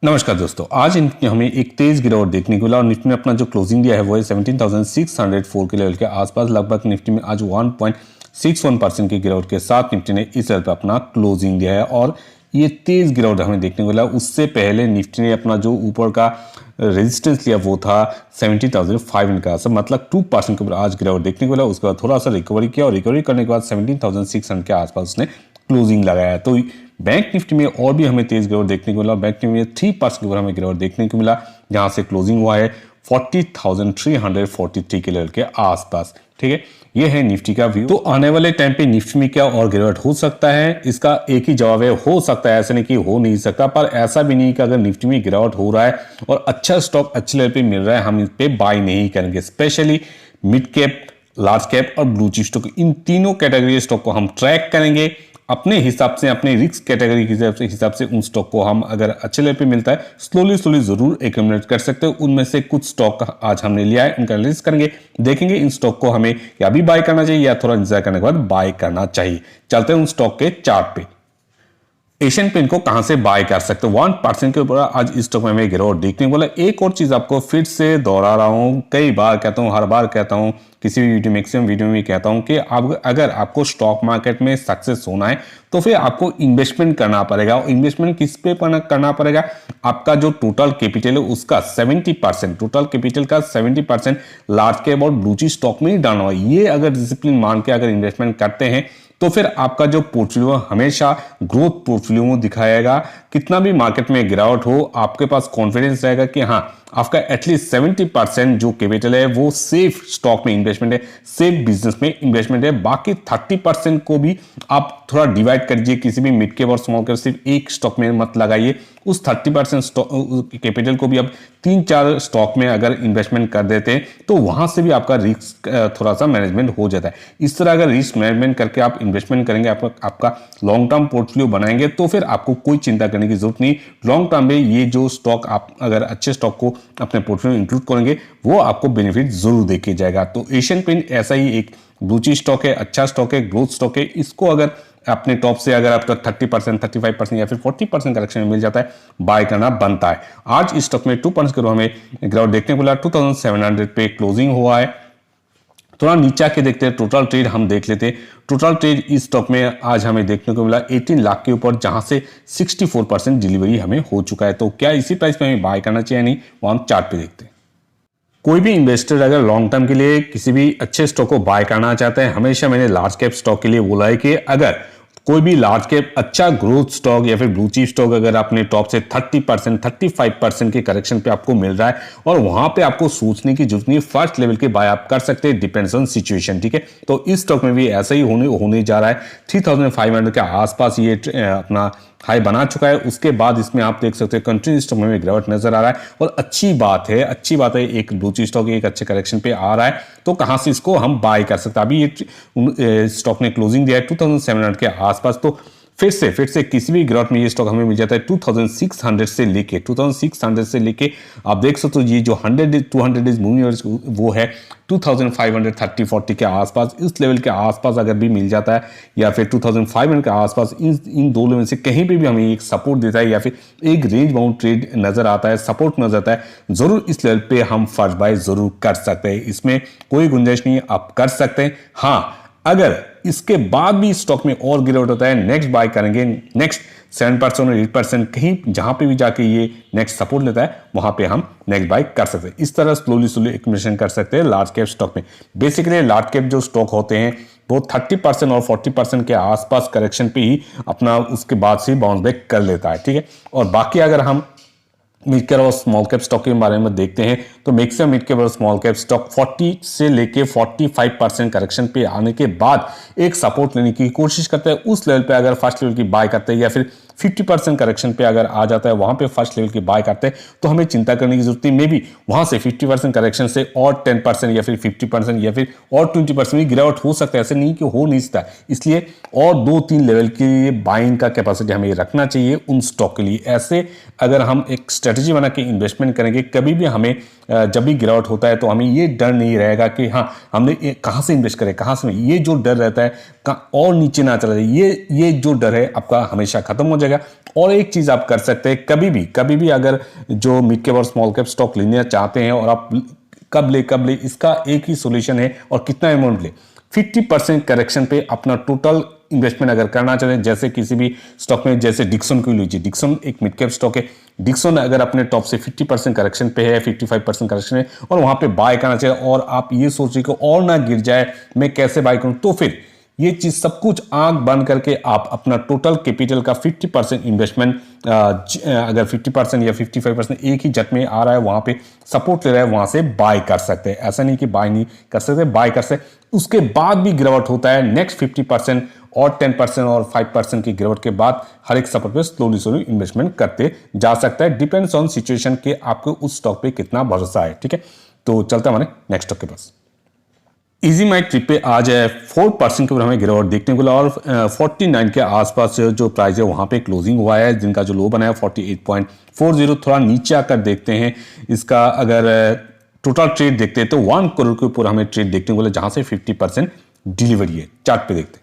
नमस्कार दोस्तों, आज निफ्टी हमें एक तेज गिरावट देखने को मिला और निफ्टी ने अपना जो क्लोजिंग दिया है वो है 17,604 के लेवल के आसपास। लगभग निफ्टी में आज 1.61% की गिरावट के साथ निफ्टी ने इस लेवल पर अपना क्लोजिंग दिया है और ये तेज गिरावट हमें देखने को मिला। उससे पहले निफ्टी ने अपना जो ऊपर का रेजिस्टेंस लिया वो था 17,500 का, सब मतलब 2% के ऊपर आज गिरावट देखने को मिला। उसके बाद थोड़ा सा रिकवरी किया और रिकवरी करने के बाद 17,600 के आसपास उसने क्लोजिंग लगाया। तो बैंक निफ्टी में और भी हमें तेज गिरावट देखने को मिला। बैंक निफ्टी में 3% के ऊपर हमें गिरावट देखने को मिला, जहां से क्लोजिंग हुआ है 40,343 के लेवल के आसपास। ठीक है, ये है निफ्टी का व्यू। तो आने वाले टाइम पे निफ्टी में क्या और गिरावट हो सकता है, इसका एक ही जवाब है, हो सकता है। ऐसा नहीं कि हो नहीं सकता, पर ऐसा भी नहीं कि अगर निफ्टी में गिरावट हो रहा है और अच्छा स्टॉक अच्छे लेवल पे मिल रहा है, हम इस पे बाय नहीं करेंगे। Specially mid cap, large cap और ब्लू चिप स्टॉक, इन तीनों कैटेगरी स्टॉक को हम ट्रैक करेंगे अपने हिसाब से, अपने रिस्क कैटेगरी के हिसाब से। उन स्टॉक को हम अगर अच्छे लेवल पे मिलता है स्लोली जरूर एक्यूमुलेट कर सकते हो। उनमें से कुछ स्टॉक आज हमने लिया है, उनका एनालिसिस करेंगे, देखेंगे इन स्टॉक को हमें या अभी बाय करना चाहिए या थोड़ा इंतजार करने के बाद बाय करना चाहिए। चलते हैं उन स्टॉक के चार्ट पे। एशियन पेंट को कहां से बाय कर सकते हो, 1% के ऊपर आज इस स्टॉक में हमें गिरावट देखने को बोला। एक और चीज आपको फिर से दोहरा रहा हूं, कई बार कहता हूं, हर बार कहता हूं, किसी भी वीडियो, मैक्सिमम वीडियो में कहता हूं कि अगर आपको स्टॉक मार्केट में सक्सेस होना है तो फिर आपको इन्वेस्टमेंट करना पड़ेगा। और इन्वेस्टमेंट किस पे करना पड़ेगा, आपका जो टोटल कैपिटल है उसका 70%, टोटल कैपिटल का 70% लार्ज कैप और ब्लू चिप स्टॉक में ही डालना है। ये अगर डिसिप्लिन मान के अगर इन्वेस्टमेंट करते हैं तो फिर आपका जो पोर्टफोलियो हमेशा ग्रोथ पोर्टफोलियो दिखाएगा। कितना भी मार्केट में गिरावट हो, आपके पास कॉन्फिडेंस रहेगा कि हाँ, आपका एटलीस्ट 70% जो कैपिटल है वो सेफ स्टॉक में इन्वेस्टमेंट है, सेफ बिजनेस में इन्वेस्टमेंट है। बाकी 30% को भी आप थोड़ा डिवाइड करिए, किसी भी मिड कैप और स्मॉल कैप सिर्फ एक स्टॉक में मत लगाइए। उस 30% कैपिटल को भी अब 3-4 स्टॉक में अगर इन्वेस्टमेंट कर देते हैं तो वहां से भी आपका रिस्क थोड़ा सा मैनेजमेंट हो जाता है। इस तरह अगर रिस्क मैनेजमेंट करके आप इन्वेस्टमेंट करेंगे, आपका लॉन्ग टर्म पोर्टफोलियो बनाएंगे, तो फिर आपको कोई चिंता करने की जरूरत नहीं। लॉन्ग टर्म में ये जो स्टॉक, आप अगर अच्छे स्टॉक को अपने पोर्टफोलियो इंक्लूड करेंगे वो आपको बेनिफिट जरूर देके जाएगा। तो एशियन पेंट ऐसा ही एक ब्लू चिप स्टॉक है, अच्छा स्टॉक है, ग्रोथ स्टॉक है। इसको अगर अपने टॉप से अगर आपका 30%, 35% या फिर 40% करेक्शन में मिल जाता है, बाय करना बनता है। आज इस स्टॉक में 2% के हमें गिरावट देखने को मिला, 2700 पे क्लोजिंग हुआ है। थोड़ा नीचे आके देखते हैं, टोटल ट्रेड हम देख लेते हैं। टोटल ट्रेड इस स्टॉक में आज हमें देखने को मिला 18 लाख के ऊपर, जहां से 64% डिलीवरी हमें हो चुका है। तो क्या इसी प्राइस पे हमें बाय करना चाहिए नहीं, वो हम चार्ट पे देखते हैं। कोई भी इन्वेस्टर अगर लॉन्ग टर्म के लिए किसी भी अच्छे स्टॉक को बाय करना चाहते हैं, हमेशा मैंने लार्ज कैप स्टॉक के लिए बोला है कि अगर कोई भी लार्ज कैप अच्छा ग्रोथ स्टॉक या फिर ब्लू चिप स्टॉक अगर अपने टॉप से 30%, 35% के करेक्शन पे आपको मिल रहा है और वहां पे आपको सोचने की जरूरत नहीं, फर्स्ट लेवल के बाय आप कर सकते हैं, डिपेंड्स ऑन सिचुएशन। ठीक है, तो इस स्टॉक में भी ऐसा ही होने जा रहा है। 3500 के आसपास ये अपना हाई बना चुका है। उसके बाद इसमें आप देख सकते हैं कंटिन्यू स्टॉक में गिरावट नजर आ रहा है और अच्छी बात है एक ब्लू चिप स्टॉक एक अच्छे करेक्शन पे आ रहा है, तो कहां से इसको हम बाय कर सकते हैं। अभी ये स्टॉक ने क्लोजिंग दिया है 2700 के आसपास, तो फिर से किसी भी गिरावट में ये स्टॉक हमें मिल जाता है 2600 से लेके आप देख सकते हो ये जो 200 डेज मूविंग एवरेज वो है 2530-40 के आसपास। इस लेवल के आसपास अगर भी मिल जाता है या फिर 2500 के आसपास, इन दो लेवल से कहीं पे भी हमें एक सपोर्ट देता है या फिर एक रेंज बाउंड ट्रेड नजर आता है, सपोर्ट नजर आता है, जरूर इस लेवल पे हम फर्स्ट बाय जरूर कर सकते हैं। इसमें कोई गुंजाइश नहीं है, आप कर सकते हैं। हाँ, अगर इसके बाद भी स्टॉक में और गिरावट होता है, नेक्स्ट बाय करेंगे, नेक्स्ट 7% और 8% कहीं जहां पे भी जाके ये नेक्स्ट सपोर्ट लेता है वहां पे हम नेक्स्ट बाय कर सकते हैं। इस तरह स्लोली एक्यूमुलेशन कर सकते हैं लार्ज कैप स्टॉक में। बेसिकली लार्ज कैप जो स्टॉक होते हैं वो 30% और 40% के आसपास करेक्शन पे ही अपना उसके बाद से बाउंस बैक कर लेता है। ठीक है, और बाकी अगर हम मिड कैप और स्मॉल कैप स्टॉक के बारे में देखते हैं तो मैक्सिमम मिड कैप और स्मॉल कैप स्टॉक 40 से लेके 45% करेक्शन पे आने के बाद एक सपोर्ट लेने की कोशिश करते हैं। उस लेवल पे अगर फर्स्ट लेवल की बाय करते हैं या फिर 50% करेक्शन पे अगर आ जाता है, वहां पे फर्स्ट लेवल की बाय करते हैं, तो हमें चिंता करने की जरूरत नहीं। मे भी वहां से 50% करेक्शन से और 10% या फिर 50% या फिर और 20% भी गिरावट हो सकता है, ऐसे नहीं कि हो नहीं सकता। इसलिए और 2-3 लेवल के लिए बाइंग का कैपेसिटी हमें रखना चाहिए उन स्टॉक के लिए। ऐसे अगर हम एक स्ट्रेटेजी बना के इन्वेस्टमेंट करेंगे, कभी भी हमें जब भी गिरावट होता है तो हमें ये डर नहीं रहेगा कि हाँ हमने कहाँ से इन्वेस्ट करें, कहाँ से, ये जो डर रहता है और नीचे ना चला जाए, ये जो डर है आपका हमेशा खत्म हो जाएगा। और एक चीज आप कर सकते हैं, कभी भी अगर जो मिड कैप और स्मॉल कैप स्टॉक लेना चाहते हैं और आप कब ले, इसका एक ही सॉल्यूशन है। और कितना अमाउंट ले, 50% करेक्शन पे अपना टोटल इन्वेस्टमेंट अगर करना चाहते हैं, जैसे किसी भी स्टॉक में, जैसे डिक्सन को लीजिए, डिक्सन एक मिड कैप स्टॉक है। डिक्सन अगर अपने टॉप से 50% करेक्शन पे है, 55% करेक्शन है और वहां पे बाय करना चाहिए और आप ये सोच रहे कि और ना गिर जाए, मैं कैसे बाय करूं, तो फिर ये चीज सब कुछ आंख बंद करके आप अपना टोटल कैपिटल का 50% इन्वेस्टमेंट, अगर 50% या 55% एक ही झट में आ रहा है, वहां पे सपोर्ट ले रहा है, वहां से बाय कर सकते हैं। ऐसा नहीं कि बाय नहीं कर सकते, बाय कर सकते। उसके बाद भी गिरावट होता है, नेक्स्ट 50% और 10% और 5% की गिरावट के बाद हर एक सपोर्ट पे स्लोली इन्वेस्टमेंट करते जा सकता है। डिपेंड्स ऑन सिचुएशन के आपको उस स्टॉक पे कितना भरोसा है। ठीक है, तो चलते हमारे नेक्स्ट स्टॉक के पास। इजी माई ट्रिप पे आज 4% के ऊपर हमें गिरावट देखने को मिला और 49 के आसपास जो प्राइस है वहां पे क्लोजिंग हुआ है, जिनका जो लो बना है 48.40। थोड़ा नीचे आकर देखते हैं इसका, अगर टोटल ट्रेड देखते हैं तो 1 करोड़ के ऊपर हमें ट्रेड देखने को मिला, जहां से 50% डिलीवरी है। चार्ट पे देखते हैं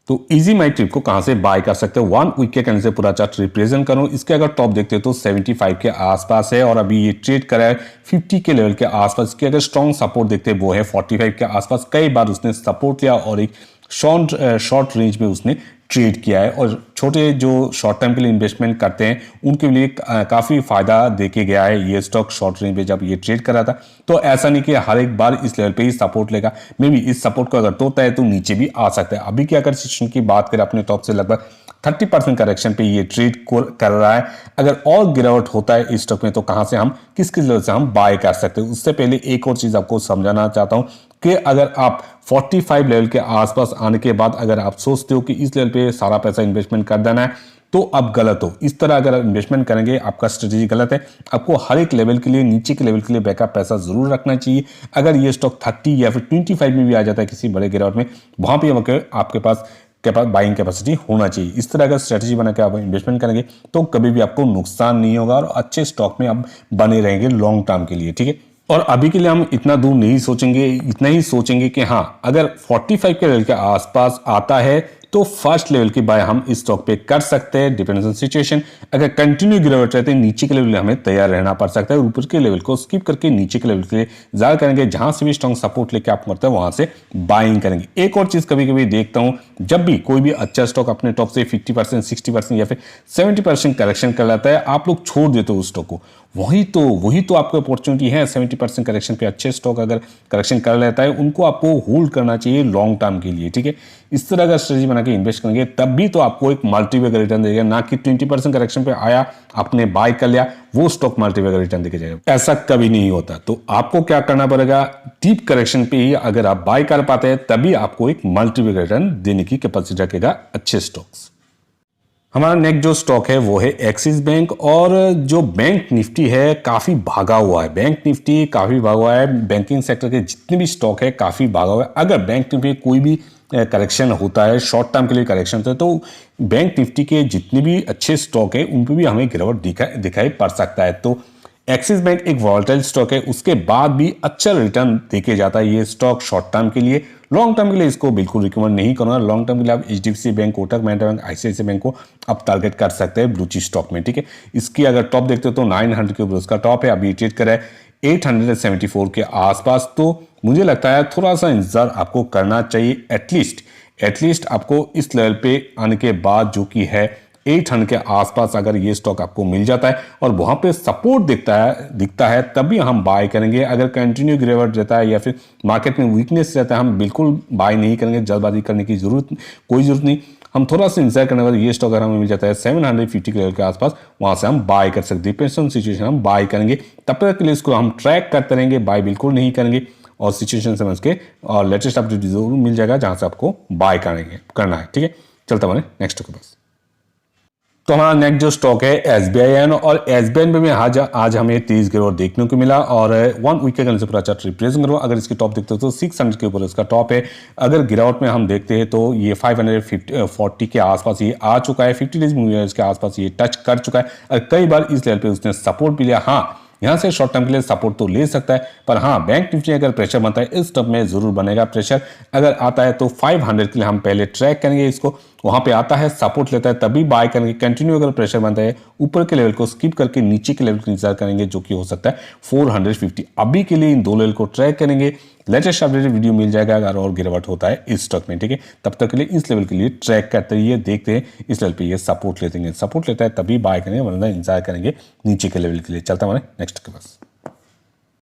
तो इजी माई ट्रिप को कहां से बाय कर सकते हो, 1 वीक के कैंडल से पूरा चार्ट रिप्रेजेंट करूं। इसके अगर टॉप देखते हो तो 75 के आसपास है और अभी ये ट्रेड करा है 50 के लेवल के आसपास। इसके अगर स्ट्रॉन्ग सपोर्ट देखते हैं वो है 45 के आसपास। कई बार उसने सपोर्ट लिया और एक शॉर्ट रेंज में उसने ट्रेड किया है और छोटे जो शॉर्ट टर्म के लिए इन्वेस्टमेंट करते हैं उनके लिए काफ़ी फायदा देके गया है ये स्टॉक शॉर्ट रेंज पे जब ये ट्रेड कर रहा था। तो ऐसा नहीं कि हर एक बार इस लेवल पे ही सपोर्ट लेगा, मे बी इस सपोर्ट को अगर तोड़ता है तो नीचे भी आ सकता है। अभी की अगर सिचुएशन की बात करें, अपने टॉप से लगभग 30% करेक्शन पे ये ट्रेड कर रहा है। अगर और गिरावट होता है इस स्टॉक में तो कहां से हम किस लेवल से हम बाय कर सकते हैं। उससे पहले एक और चीज आपको समझाना चाहता हूं कि अगर आप 45 लेवल के आसपास आने के बाद अगर आप सोचते हो कि इस लेवल पे सारा पैसा इन्वेस्टमेंट कर देना है तो आप गलत हो। इस तरह अगर इन्वेस्टमेंट करेंगे आपका स्ट्रेटेजी गलत है। आपको हर एक लेवल के लिए, नीचे के लेवल के लिए बैकअप पैसा जरूर रखना चाहिए। अगर ये स्टॉक 30 या फिर 25 में भी आ जाता है किसी बड़े गिरावट में, वहां पे आपके पास बाइंग कैपेसिटी होना चाहिए। इस तरह अगर स्ट्रेटेजी बना के आप इन्वेस्टमेंट करेंगे तो कभी भी आपको नुकसान नहीं होगा और अच्छे स्टॉक में आप बने रहेंगे लॉन्ग टर्म के लिए। ठीक है, और अभी के लिए हम इतना दूर नहीं सोचेंगे, इतना ही सोचेंगे कि हाँ अगर 45 के लेवल के आसपास आता है तो फर्स्ट लेवल की बाय हम इस स्टॉक पे कर सकते हैं, डिपेंड्स ऑन सिचुएशन। अगर कंटिन्यू गिरावट रहते हैं नीचे के लेवल हमें तैयार रहना पड़ सकता है, ऊपर के लेवल को स्किप करके नीचे के लेवल के लिए ज्यादा करेंगे। जहां से भी स्ट्रॉन्ग सपोर्ट लेके आप करते हैं वहां से बाइंग करेंगे। एक और चीज कभी कभी देखता हूं, जब भी कोई भी अच्छा स्टॉक अपने टॉप से 50%, 60% या फिर 70% करेक्शन कर लाता है, आप लोग छोड़ देते हो उस स्टॉक को। वही तो आपको अपॉर्चुनिटी है। 70% करेक्शन पे अच्छे स्टॉक अगर करेक्शन कर लेता है उनको आपको होल्ड करना चाहिए लॉन्ग टर्म के लिए। ठीक है, इस तरह का स्ट्रेटेजी बना के इन्वेस्ट करेंगे तब भी तो आपको एक मल्टीबैग रिटर्न देगा, ना कि 20% करेक्शन पे आया आपने बाय कर लिया वो स्टॉक मल्टीबैग रिटर्न देके जाएगा। ऐसा कभी नहीं होता। तो आपको क्या करना पड़ेगा, डीप करेक्शन पे ही अगर आप बाय कर पाते हैं तभी आपको एक मल्टीबैग रिटर्न देने की कैपेसिटी रखेगा अच्छे स्टॉक्स। हमारा नेक्स्ट जो स्टॉक है वो है एक्सिस बैंक। और जो बैंक निफ्टी है काफी भागा हुआ है, बैंक निफ्टी काफी भागा हुआ है। बैंकिंग सेक्टर के जितने भी स्टॉक है काफी भागा हुआ है। अगर बैंक निफ्टी कोई भी करेक्शन होता है, शॉर्ट टर्म के लिए करेक्शन होता है, तो बैंक निफ्टी के जितने भी अच्छे स्टॉक है उन पर भी हमें गिरावट दिखाई पड़ सकता है। तो एक्सिस बैंक एक वॉलेटाइल स्टॉक है, उसके बाद भी अच्छा रिटर्न देके जाता है ये स्टॉक शॉर्ट टर्म के लिए। लॉन्ग टर्म के लिए इसको बिल्कुल रिकमेंड नहीं करूंगा। लॉन्ग टर्म के लिए आप HDFC bank, Kotak Mahindra bank, ICICI bank को आप टारगेट कर सकते हैं ब्लू चिप स्टॉक में। ठीक है, इसकी अगर टॉप देखते हो तो 900 के ऊपर उसका टॉप है, अभी ट्रेड करा है 874 के आसपास। तो मुझे लगता है थोड़ा सा इंतजार आपको करना चाहिए। एटलीस्ट आपको इस लेवल पे आने के बाद जो कि है 800 के आसपास अगर ये स्टॉक आपको मिल जाता है और वहां पे सपोर्ट दिखता है तभी हम बाय करेंगे। अगर कंटिन्यू गिरावट रहता है या फिर मार्केट में वीकनेस रहता है हम बिल्कुल बाय नहीं करेंगे। जल्दबाजी करने की कोई जरूरत नहीं। हम थोड़ा सा इंतजार करने के बाद ये स्टॉक अगर हमें मिल जाता है 750 के लेवल के आसपास, वहां से हम बाय कर सकते हैं। डिपेंड्स ऑन सिचुएशन हम बाय करेंगे। तब तक के लिए इसको हम ट्रैक करते रहेंगे, बाय बिल्कुल नहीं करेंगे और सिचुएशन समझ के और लेटेस्ट अपडेट जरूर मिल जाएगा जहां से आपको बाय करना है। ठीक है, चलता हमारे नेक्स्ट के पास। तो हमारा नेक्स्ट जो स्टॉक है एसबीआई और एसबीआई में भी आज हमें 30 गिरावट देखने को मिला और 1 वीक के कैंडल से पूरा चार्ट रिप्रेजेंट करो। अगर इसकी टॉप देखते हो तो 600 के ऊपर इसका टॉप है। अगर गिरावट में हम देखते हैं तो ये 540 के आसपास ये आ चुका है। 50 डेज मूविंग एवरेज के आसपास ये टच कर चुका है और कई बार इस लेवल पे उसने सपोर्ट भी लिया। हाँ, यहाँ से शॉर्ट टर्म के लिए सपोर्ट तो ले सकता है, पर हाँ बैंक निफ्टी अगर प्रेशर बनता है इस टर्म में जरूर बनेगा प्रेशर। अगर आता है तो 500 के लिए हम पहले ट्रैक करेंगे इसको, वहां पे आता है सपोर्ट लेता है तभी बाय करेंगे। कंटिन्यू अगर प्रेशर बनता है ऊपर के लेवल को स्किप करके नीचे के लेवल का इंतजार करेंगे जो कि हो सकता है 450। अभी के लिए इन दो लेवल को ट्रैक करेंगे। लेटेस्ट अपडेटेड वीडियो मिल जाएगा अगर और गिरावट होता है इस स्टॉक में, ठीक है। तब तक के लिए इस लेवल के लिए ट्रैक करते रहिए, देखते हैं इस लेवल पे ये सपोर्ट लेते हैं, सपोर्ट लेता है तभी बाय करेंगे वरना इंतजार करेंगे नीचे के लेवल के लिए। चलता हमारे नेक्स्ट के पास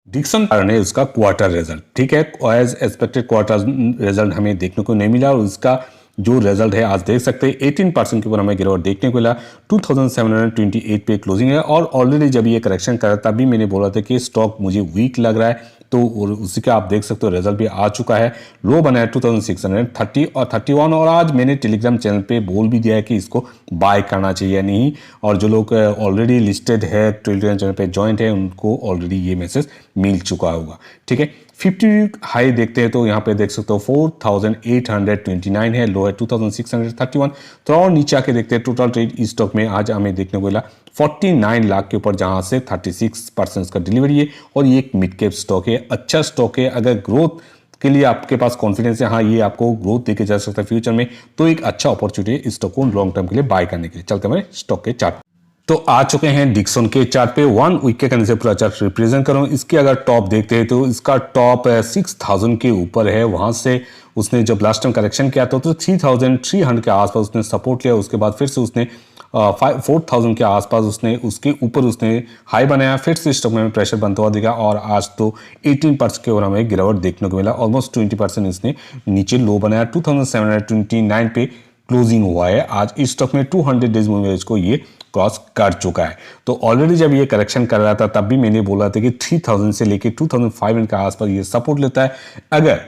डिक्सन ने उसका क्वार्टर रिजल्ट, ठीक है, एज एक्सपेक्टेड क्वार्टर रिजल्ट हमें देखने को नहीं मिला और उसका जो रिजल्ट है आज देख सकते हैं 18% के ऊपर हमें गिरावट देखने को मिला। 2728 पे क्लोजिंग है और ऑलरेडी जब ये करेक्शन करा तभी मैंने बोला था कि स्टॉक मुझे वीक लग रहा है, तो उसी का आप देख सकते हो रिजल्ट भी आ चुका है। लो बना है 2630 और 31 और आज मैंने टेलीग्राम चैनल पे बोल भी दिया है कि इसको बाय करना चाहिए नहीं, और जो लोग ऑलरेडी लिस्टेड है टेलीग्राम चैनल पे ज्वाइंट है उनको ऑलरेडी ये मैसेज मिल चुका होगा, ठीक है। 50 हाई देखते हैं तो यहाँ पे देख सकते हो 4829 है, लो है 2631। तो और नीचे आके देखते हैं टोटल ट्रेड इस स्टॉक में आज हमें देखने को मिला 49 लाख के ऊपर, जहां से 36% का डिलीवरी है और ये एक मिड कैप स्टॉक है, अच्छा स्टॉक है। अगर ग्रोथ के लिए आपके पास कॉन्फिडेंस है, हाँ ये आपको ग्रोथ देके जा सकता है फ्यूचर में, तो एक अच्छा अपॉर्चुनिटी है इस स्टॉक को लॉन्ग टर्म के लिए बाय करने के लिए। चलते हमारे स्टॉक के चार्ट तो आ चुके हैं डिक्सन के चार्ट पे। 1 वीक के करने से पूरा चार्ट रिप्रेजेंट करूँ। इसके अगर टॉप देखते हैं तो इसका टॉप 6000 के ऊपर है, वहां से उसने जब लास्ट टाइम करेक्शन किया था तो 3300 के आसपास उसने सपोर्ट लिया, उसके बाद फिर से उसने 4000 के आसपास उसके ऊपर उसने हाई बनाया, फिर से स्टॉक में प्रेशर बनता हुआ दिखा और आज तो 18% के ओवर हमें गिरावट देखने को मिला, ऑलमोस्ट 20% इसने नीचे लो बनाया। 2729 पे क्लोजिंग हुआ है आज इस स्टॉक में। 200 डेज मूविंग एवरेज को ये क्रॉस कर चुका है। तो ऑलरेडी जब ये करेक्शन कर रहा था तब भी मैंने बोला था कि 3000 से लेके 2500 के आसपास ये सपोर्ट लेता है। अगर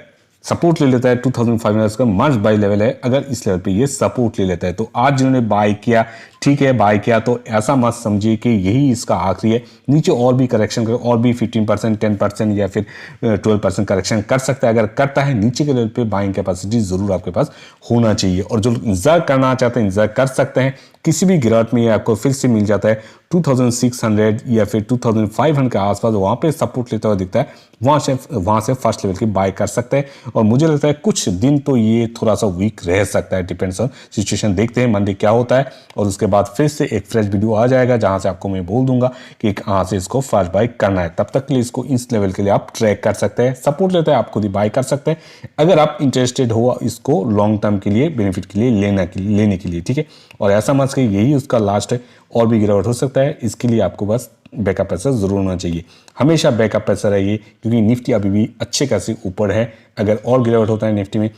सपोर्ट ले लेता है 2500 का मस्ट बाई लेवल है, अगर इस लेवल पे ये सपोर्ट ले लेता है तो आज जिन्होंने बाय किया, ठीक है बाय किया तो ऐसा मत समझिए कि यही इसका आखिरी है। नीचे और भी करेक्शन कर, और भी 15% 10% या फिर 12% करेक्शन कर सकता है। अगर करता है नीचे के लेवल पे बाइंग कैपेसिटी जरूर आपके पास होना चाहिए, और जो इंतजार करना चाहते हैं इंतजार कर सकते हैं। किसी भी गिरावट में आपको फिर से मिल जाता है 2600 या फिर 2500 के आसपास, वहां पे सपोर्ट लेता हुआ दिखता है, वहां से फर्स्ट लेवल की बाय कर सकते हैं। और मुझे लगता है कुछ दिन तो ये थोड़ा सा वीक रह सकता है, डिपेंड्स ऑन सिचुएशन। देखते हैं मंडे क्या होता है और उसके बाद फिर से एक फ्रेश वीडियो आ जाएगा जहां से आपको मैं बोल दूंगा कि कहां से इसको फर्स्ट बाय करना है। तब तक के लिए इसको इस लेवल के लिए आप ट्रैक कर सकते हैं, सपोर्ट लेता है आप खुद ही बाय कर सकते हैं अगर आप इंटरेस्टेड हो इसको लॉन्ग टर्म के लिए बेनिफिट के लिए लेने के लिए, ठीक है। और ऐसा मत कि यही उसका लास्ट है, और भी गिरावट हो सकता है, इसके लिए आपको बस बैकअप पैसा जरूर होना चाहिए। हमेशा बैकअप पैसा रहिए क्योंकि निफ्टी अभी भी अच्छे खासे ऊपर है। अगर और गिरावट होता है निफ्टी में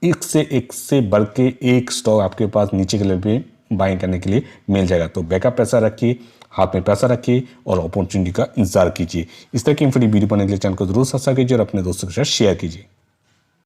एक से बढ़ के एक स्टॉक आपके पास नीचे के लेवल पे बाइंग करने के लिए मिल जाएगा। तो बैकअप पैसा रखिए, हाथ में पैसा रखिए और अपॉर्चुनिटी का इंतजार कीजिए। इस तरह की वीडियो बनाने के लिए चैनल को जरूर सब्सक्राइब कीजिए और अपने दोस्तों के साथ शेयर कीजिए।